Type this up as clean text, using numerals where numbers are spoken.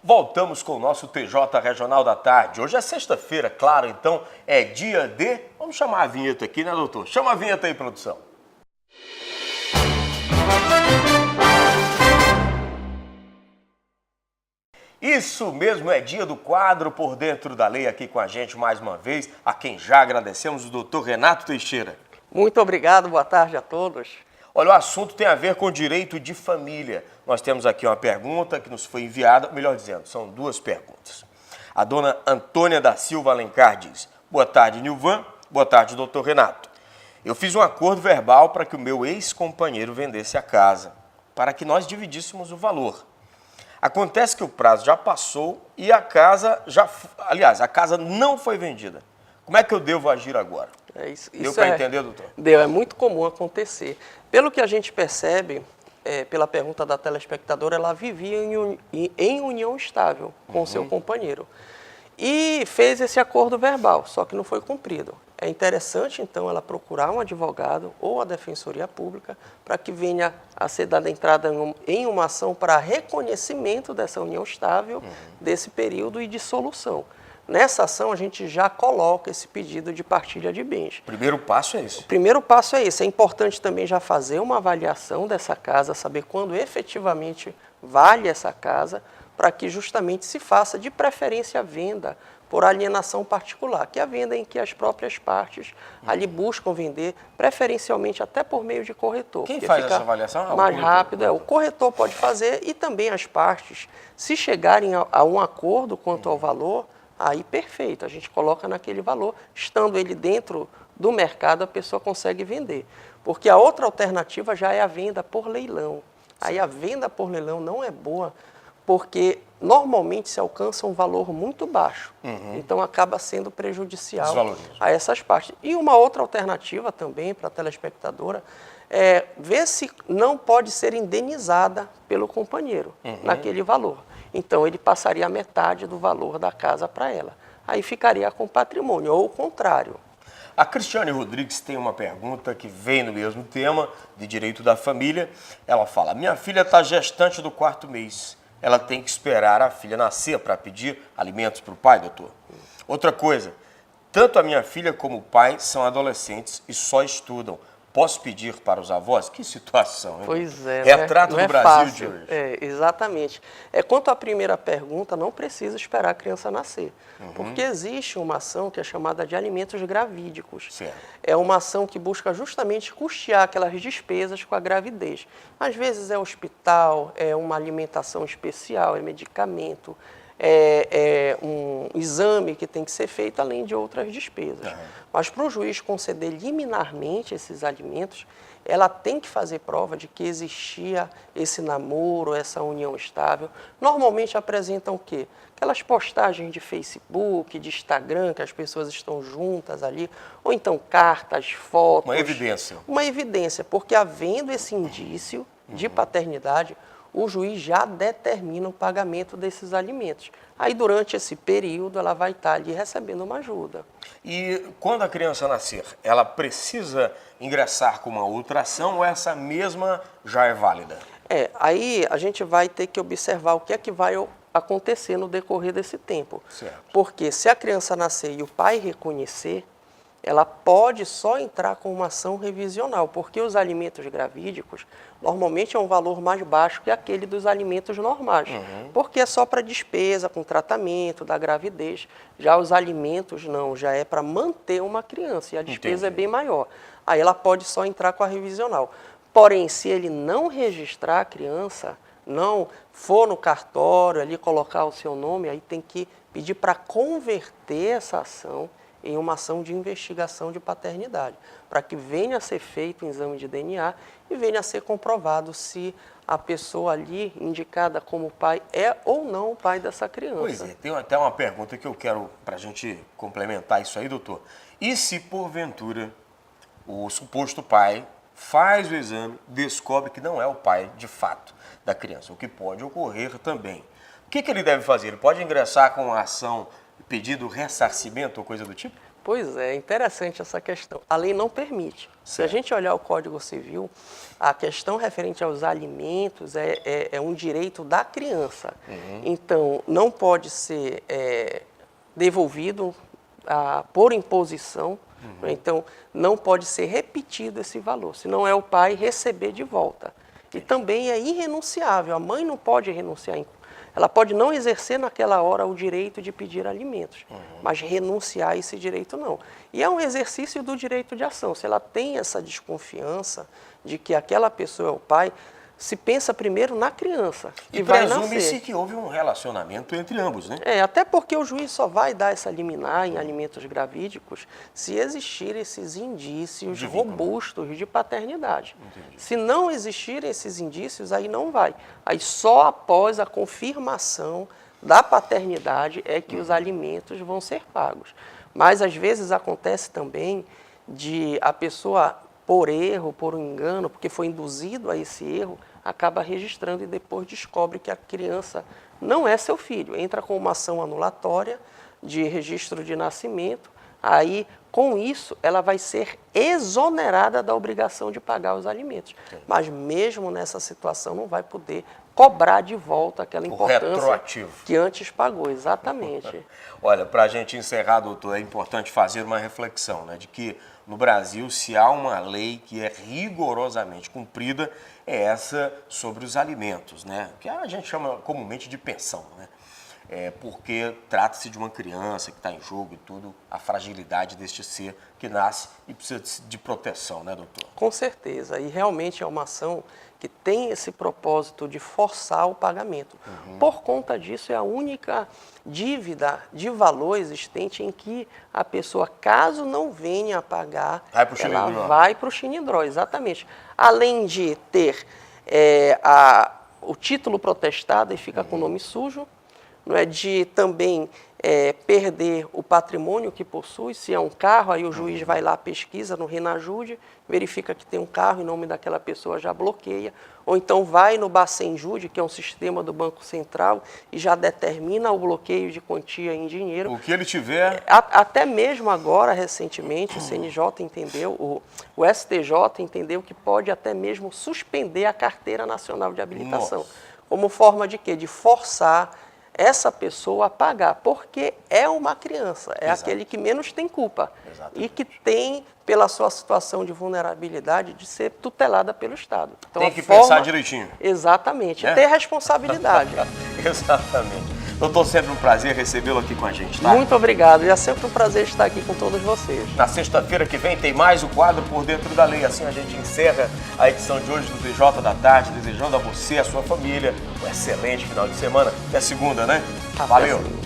Voltamos com o nosso TJ Regional da Tarde. Hoje é sexta-feira, claro, então é dia de... Vamos chamar a vinheta aqui, né, doutor? Chama a vinheta aí, produção. Isso mesmo, é dia do quadro Por Dentro da Lei, aqui com a gente mais uma vez, a quem já agradecemos, o doutor Renato Teixeira. Muito obrigado, boa tarde a todos. Olha, o assunto tem a ver com direito de família. Nós temos aqui uma pergunta que nos foi enviada, melhor dizendo, são duas perguntas. A dona Antônia da Silva Alencar diz: boa tarde, Nilvan, boa tarde, doutor Renato. Eu fiz um acordo verbal para que o meu ex-companheiro vendesse a casa, para que nós dividíssemos o valor. Acontece que o prazo já passou e a casa a casa não foi vendida. Como é que eu devo agir agora? Deu para entender, doutor? Deu, é muito comum acontecer. Pelo que a gente percebe, pela pergunta da telespectadora, ela vivia em união estável com o seu companheiro. E fez esse acordo verbal, só que não foi cumprido. É interessante, então, ela procurar um advogado ou a Defensoria Pública para que venha a ser dada entrada em uma ação para reconhecimento dessa união estável, desse período e de solução. Nessa ação, a gente já coloca esse pedido de partilha de bens. O primeiro passo é esse? O primeiro passo é esse. É importante também já fazer uma avaliação dessa casa, saber quando efetivamente vale essa casa, para que justamente se faça de preferência a venda por alienação particular, que é a venda em que as próprias partes ali buscam vender, preferencialmente até por meio de corretor. Quem faz essa avaliação? Mais rápido, o corretor pode fazer e também as partes, se chegarem a um acordo quanto ao valor, aí perfeito, a gente coloca naquele valor, estando ele dentro do mercado, a pessoa consegue vender. Porque a outra alternativa já é a venda por leilão. Aí a venda por leilão não é boa, porque normalmente se alcança um valor muito baixo. Então acaba sendo prejudicial a essas partes. E uma outra alternativa também para a telespectadora é ver se não pode ser indenizada pelo companheiro naquele valor. Então ele passaria a metade do valor da casa para ela. Aí ficaria com patrimônio, ou o contrário. A Cristiane Rodrigues tem uma pergunta que vem no mesmo tema, de direito da família. Ela fala: minha filha está gestante do 4º mês. Ela tem que esperar a filha nascer para pedir alimentos para o pai, doutor? Outra coisa, tanto a minha filha como o pai são adolescentes e só estudam. Posso pedir para os avós? Que situação, hein? Pois é. Retrato do Brasil fácil. de hoje. Exatamente. Quanto à primeira pergunta, não precisa esperar a criança nascer. Porque existe uma ação que é chamada de alimentos gravídicos. Certo. É uma ação que busca justamente custear aquelas despesas com a gravidez. Às vezes é hospital, é uma alimentação especial, é medicamento, é um exame que tem que ser feito, além de outras despesas. Mas para o juiz conceder liminarmente esses alimentos, ela tem que fazer prova de que existia esse namoro, essa união estável. Normalmente apresentam o quê? Aquelas postagens de Facebook, de Instagram, que as pessoas estão juntas ali, ou então cartas, fotos. Uma evidência. Uma evidência, porque havendo esse indício de paternidade, o juiz já determina o pagamento desses alimentos. Aí, durante esse período, ela vai estar ali recebendo uma ajuda. E quando a criança nascer, ela precisa ingressar com uma outra ação ou essa mesma já é válida? Aí a gente vai ter que observar o que é que vai acontecer no decorrer desse tempo. Certo. Porque se a criança nascer e o pai reconhecer, ela pode só entrar com uma ação revisional, porque os alimentos gravídicos normalmente é um valor mais baixo que aquele dos alimentos normais, porque é só para despesa, com tratamento da gravidez. Já os alimentos não, já é para manter uma criança e a despesa é bem maior. Aí ela pode só entrar com a revisional. Porém, se ele não registrar a criança, não for no cartório ali colocar o seu nome, aí tem que pedir para converter essa ação em uma ação de investigação de paternidade, para que venha a ser feito um exame de DNA e venha a ser comprovado se a pessoa ali indicada como pai é ou não o pai dessa criança. Pois é, tem até uma pergunta que eu quero, para a gente complementar isso aí, doutor. E se, porventura, o suposto pai faz o exame, descobre que não é o pai, de fato, da criança, o que pode ocorrer também? O que ele deve fazer? Ele pode ingressar com uma ação pedido ressarcimento ou coisa do tipo? Pois é, interessante essa questão. A lei não permite. Se a gente olhar o Código Civil, a questão referente aos alimentos é um direito da criança. Então, não pode ser devolvido por imposição, né? Então, não pode ser repetido esse valor, senão é o pai receber de volta. E também é irrenunciável, a mãe não pode renunciar. Ela pode não exercer naquela hora o direito de pedir alimentos, mas renunciar a esse direito não. E é um exercício do direito de ação. Se ela tem essa desconfiança de que aquela pessoa é o pai, se pensa primeiro na criança que vai nascer. E presume-se que houve um relacionamento entre ambos, né? Até porque o juiz só vai dar essa liminar em alimentos gravídicos se existirem esses indícios robustos de paternidade. Entendi. Se não existirem esses indícios, aí não vai. Aí só após a confirmação da paternidade é que os alimentos vão ser pagos. Mas às vezes acontece também de a pessoa, por erro, por um engano, porque foi induzido a esse erro, acaba registrando e depois descobre que a criança não é seu filho. Entra com uma ação anulatória de registro de nascimento, aí, com isso, ela vai ser exonerada da obrigação de pagar os alimentos. Mas mesmo nessa situação não vai poder cobrar de volta aquela importância que antes pagou, exatamente. Olha, para a gente encerrar, doutor, é importante fazer uma reflexão, né, de que no Brasil, se há uma lei que é rigorosamente cumprida, é essa sobre os alimentos, né, que a gente chama comumente de pensão, né, porque trata-se de uma criança que está em jogo e tudo, a fragilidade deste ser que nasce e precisa de proteção, né, doutor? Com certeza, e realmente é uma ação que tem esse propósito de forçar o pagamento. Por conta disso, é a única dívida de valor existente em que a pessoa, caso não venha a pagar, ela vai para o xinindró, exatamente. Além de ter o título protestado e fica com o nome sujo, não é, de também perder o patrimônio que possui. Se é um carro, aí o juiz vai lá, pesquisa no Renajude, verifica que tem um carro em nome daquela pessoa, já bloqueia. Ou então vai no Bacenjude, que é um sistema do Banco Central, e já determina o bloqueio de quantia em dinheiro. O que ele tiver... Até mesmo agora, recentemente, o CNJ entendeu, o STJ entendeu que pode até mesmo suspender a Carteira Nacional de Habilitação. Nossa. Como forma de quê? De forçar essa pessoa a pagar, porque é uma criança, é aquele que menos tem culpa. Exatamente. E que tem, pela sua situação de vulnerabilidade, de ser tutelada pelo Estado. Então, tem que pensar direitinho. Exatamente, ter responsabilidade. Exatamente. Doutor, sempre um prazer recebê-lo aqui com a gente, tá? Muito obrigado, e é sempre um prazer estar aqui com todos vocês. Na sexta-feira que vem tem mais o quadro Por Dentro da Lei. Assim a gente encerra a edição de hoje do TJ da Tarde, desejando a você e a sua família um excelente final de semana. Até segunda, né? Valeu!